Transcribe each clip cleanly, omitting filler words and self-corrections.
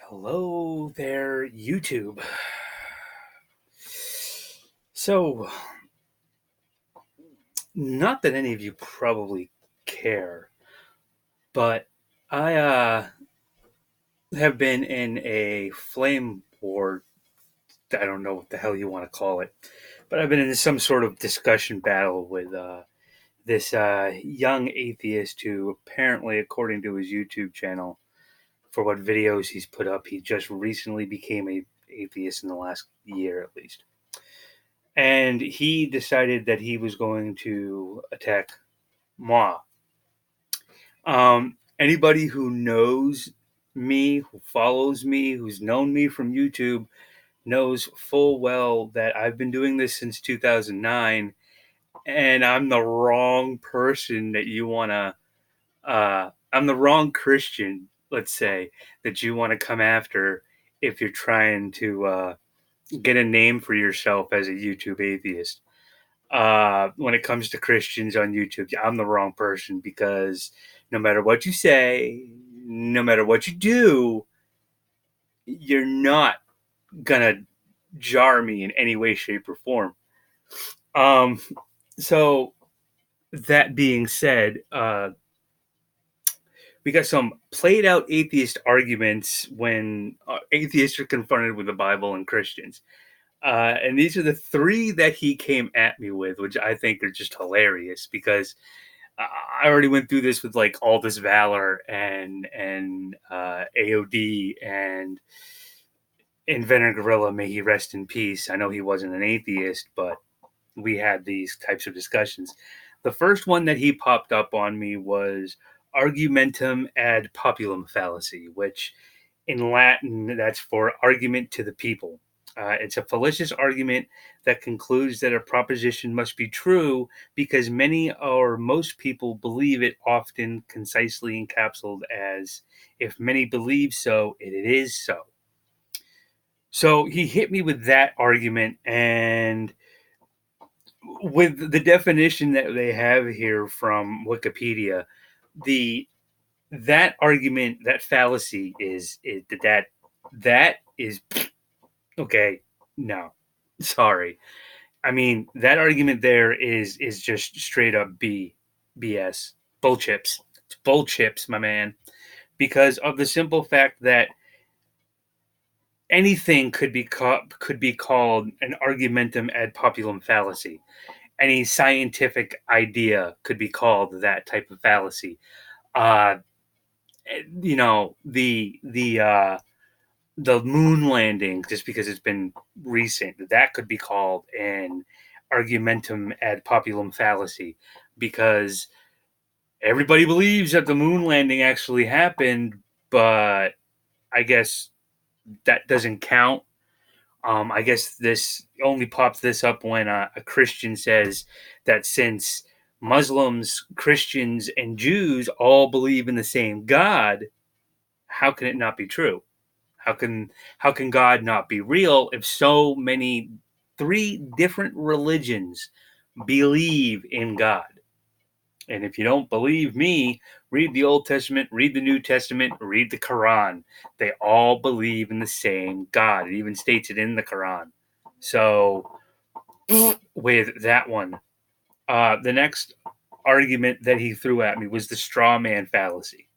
Hello there, YouTube. So, not that any of you probably care, but I have been in a flame war. I don't know what the hell you want to call it, but I've been in some sort of discussion battle with this young atheist who apparently, according to his YouTube channel, for what videos he's put up, he just recently became a atheist in the last year at least. And he decided that he was going to attack moi. Anybody who knows me, who follows me, who's known me from YouTube, knows full well that I've been doing this since 2009, and I'm the wrong person that you want to. I'm the wrong Christian, let's say, that you want to come after if you're trying to get a name for yourself as a YouTube atheist. When it comes to Christians on YouTube, I'm the wrong person because no matter what you say, no matter what you do, you're not gonna jar me in any way, shape, or form. Um, so that being said, we got some played out atheist arguments when atheists are confronted with the Bible and Christians. And these are the three that he came at me with, which I think are just hilarious because I already went through this with like all this valor and AOD and Inventor Gorilla. May he rest in peace. I know he wasn't an atheist, but we had these types of discussions. The first one that he popped up on me was Argumentum ad populum fallacy, which in Latin that's for argument to the people. It's a fallacious argument that concludes that a proposition must be true because many or most people believe it, often concisely encapsulated as if many believe so, it is so. So he hit me with that argument, and with the definition that they have here from Wikipedia, the that argument, that fallacy is that is okay. No, sorry. I mean, that argument there is just straight up BS. Bull chips. It's bull chips, my man. Because of the simple fact that anything could be called an argumentum ad populum fallacy. Any scientific idea could be called that type of fallacy. Uh, the moon landing, just because it's been recent, that could be called an argumentum ad populum fallacy because everybody believes that the moon landing actually happened, but I guess that doesn't count. I guess this only pops this up when a Christian says that since Muslims, Christians, and Jews all believe in the same God, how can it not be true? How can God not be real if so many three different religions believe in God? And if you don't believe me, read the Old Testament, read the New Testament, read the Quran. They all believe in the same God. It even states it in the Quran. So, with that one, the next argument that he threw at me was the Strawman Fallacy,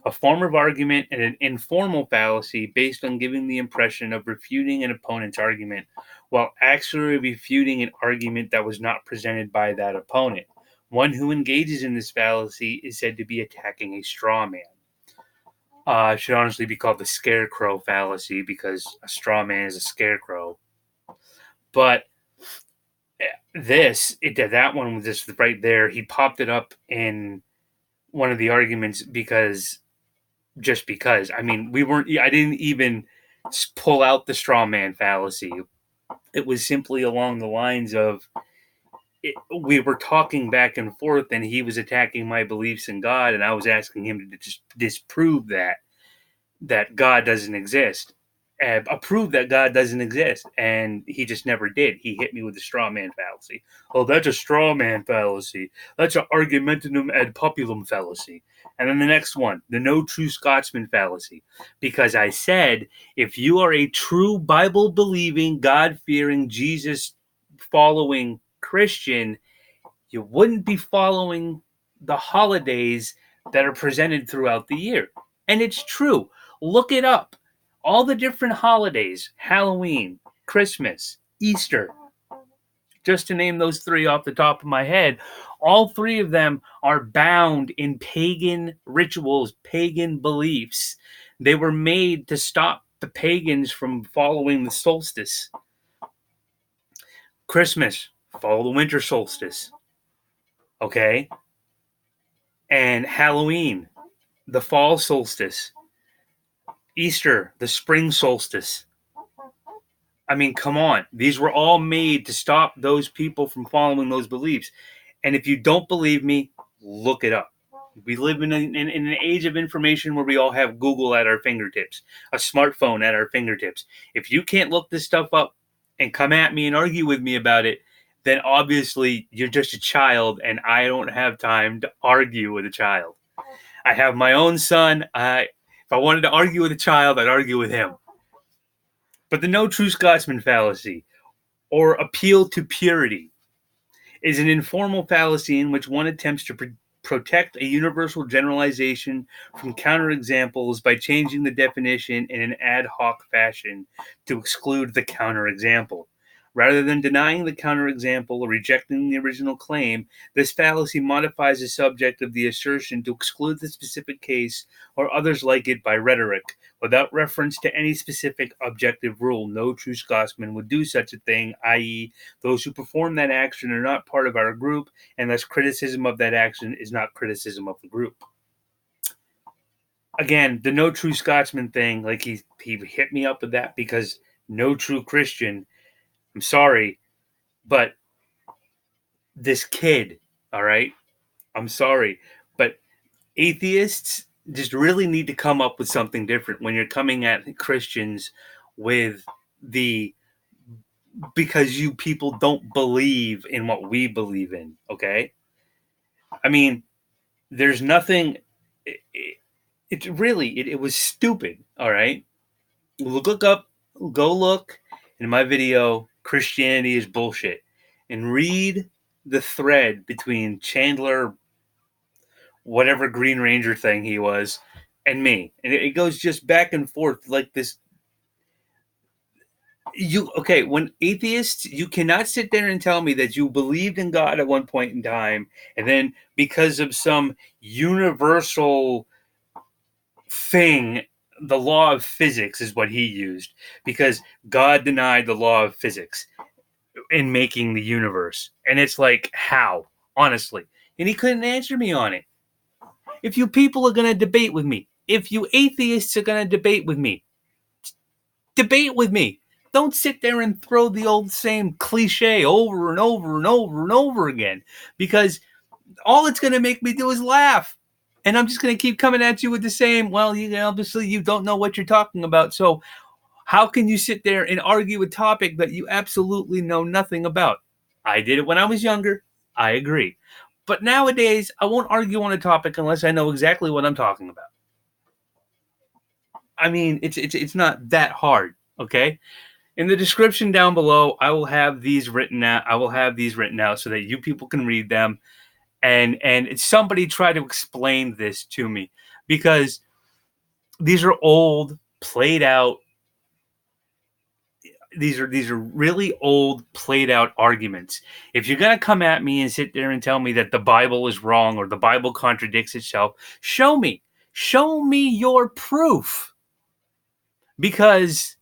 a form of argument and an informal fallacy based on giving the impression of refuting an opponent's argument while actually refuting an argument that was not presented by that opponent. One who engages in this fallacy is said to be attacking a straw man. It should honestly be called the scarecrow fallacy because a straw man is a scarecrow. But that one was just right there. He popped it up in one of the arguments because I mean, I didn't even pull out the straw man fallacy. It was simply along the lines of we were talking back and forth, and he was attacking my beliefs in God, and I was asking him to just disprove that God doesn't exist. prove that God doesn't exist, and he just never did. He hit me with the Strawman Fallacy. Oh, that's a Strawman Fallacy. That's an Argumentum ad populum Fallacy. And then the next one, the no True Scotsman Fallacy. Because I said, if you are a true Bible-believing, God-fearing, Jesus-following Christian, you wouldn't be following the holidays that are presented throughout the year. And it's true. Look it up. All the different holidays, Halloween, Christmas, Easter, just to name those three off the top of my head, all three of them are bound in pagan rituals, pagan beliefs. They were made to stop the pagans from following the solstice. Christmas, follow the winter solstice. Okay? And Halloween, the fall solstice. Easter, the spring solstice. I mean, come on. These were all made to stop those people from following those beliefs. And if you don't believe me, look it up. We live in an age of information where we all have Google at our fingertips, a smartphone at our fingertips. If you can't look this stuff up and come at me and argue with me about it, then obviously you're just a child, and I don't have time to argue with a child. I have my own son. If I wanted to argue with a child, I'd argue with him. But the no True Scotsman Fallacy, or appeal to purity, is an informal fallacy in which one attempts to protect a universal generalization from counterexamples by changing the definition in an ad hoc fashion to exclude the counterexample. Rather than denying the counterexample or rejecting the original claim, this fallacy modifies the subject of the assertion to exclude the specific case or others like it by rhetoric. Without reference to any specific objective rule, no true Scotsman would do such a thing, i.e., those who perform that action are not part of our group, and thus criticism of that action is not criticism of the group. Again, the no true Scotsman thing, like he hit me up with that because no true Christian, I'm sorry, but this kid, all right? I'm sorry, but atheists just really need to come up with something different when you're coming at Christians with the because you people don't believe in what we believe in, okay? I mean, there's nothing. It was stupid, all right? Go look in my video, Christianity is Bullshit, and read the thread between Chandler, whatever Green Ranger thing he was, and me. And it goes just back and forth like this. When atheists, you cannot sit there and tell me that you believed in God at one point in time, and then because of some universal thing, the law of physics is what he used, because God denied the law of physics in making the universe. And it's like, how? Honestly. And he couldn't answer me on it. If you people are going to debate with me, if you atheists are going to debate with me, debate with me. Don't sit there and throw the old same cliche over and over and over and over again, because all it's going to make me do is laugh. And I'm just going to keep coming at you with the same, well, obviously you don't know what you're talking about. So how can you sit there and argue a topic that you absolutely know nothing about? I did it when I was younger. I agree. But nowadays, I won't argue on a topic unless I know exactly what I'm talking about. I mean, it's not that hard, okay? In the description down below, I will have these written out. So that you people can read them. And somebody try to explain this to me, because these are old, played out. These are really old, played out arguments. If you're gonna come at me and sit there and tell me that the Bible is wrong or the Bible contradicts itself, show me your proof, because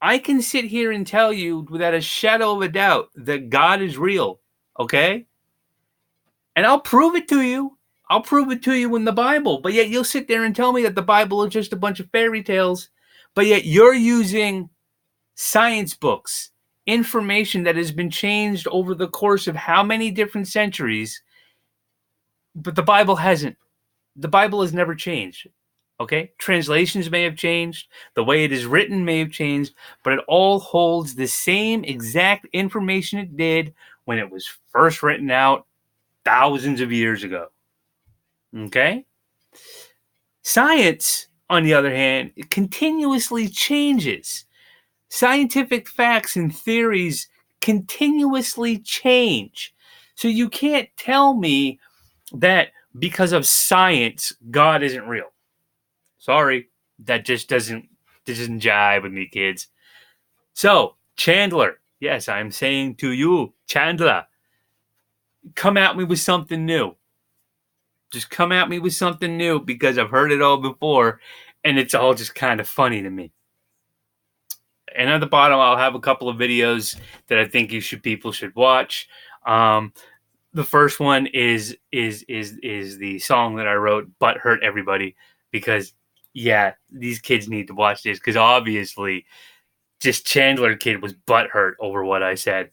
I can sit here and tell you without a shadow of a doubt that God is real, okay? And I'll prove it to you. I'll prove it to you in the Bible. But yet you'll sit there and tell me that the Bible is just a bunch of fairy tales. But yet you're using science books, information that has been changed over the course of how many different centuries. But the Bible hasn't. The Bible has never changed. Okay, translations may have changed, the way it is written may have changed, but it all holds the same exact information it did when it was first written out thousands of years ago. Okay? Science, on the other hand, it continuously changes. Scientific facts and theories continuously change. So you can't tell me that because of science, God isn't real. Sorry, that just doesn't jive with me, kids. So, Chandler, yes, I'm saying to you, Chandler, come at me with something new. Just come at me with something new because I've heard it all before and it's all just kind of funny to me. And at the bottom, I'll have a couple of videos that I think people should watch. The first one is the song that I wrote, "Butt Hurt Everybody," because yeah, these kids need to watch this because obviously, just Chandler kid was butt hurt over what I said.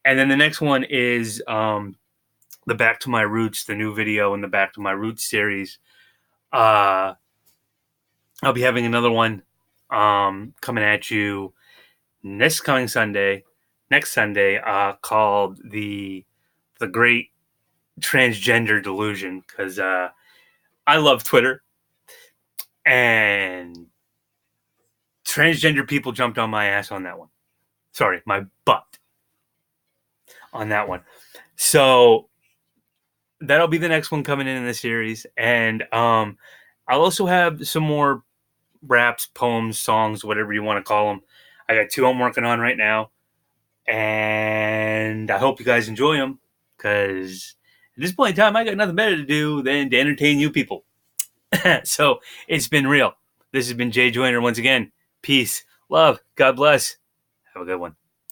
And then the next one is the Back to My Roots, the new video in the Back to My Roots series. I'll be having another one coming at you next Sunday, called the Great Transgender Delusion, because I love Twitter and transgender people jumped on my ass on that one. Sorry, my butt on that one. So that'll be the next one coming in the series, and I'll also have some more raps, poems, songs, whatever you want to call them. I got 2 I'm working on right now, and I hope you guys enjoy them, because at this point in time, I got nothing better to do than to entertain you people. So it's been real. This has been Jay Joyner once again. Peace, love, God bless. Have a good one.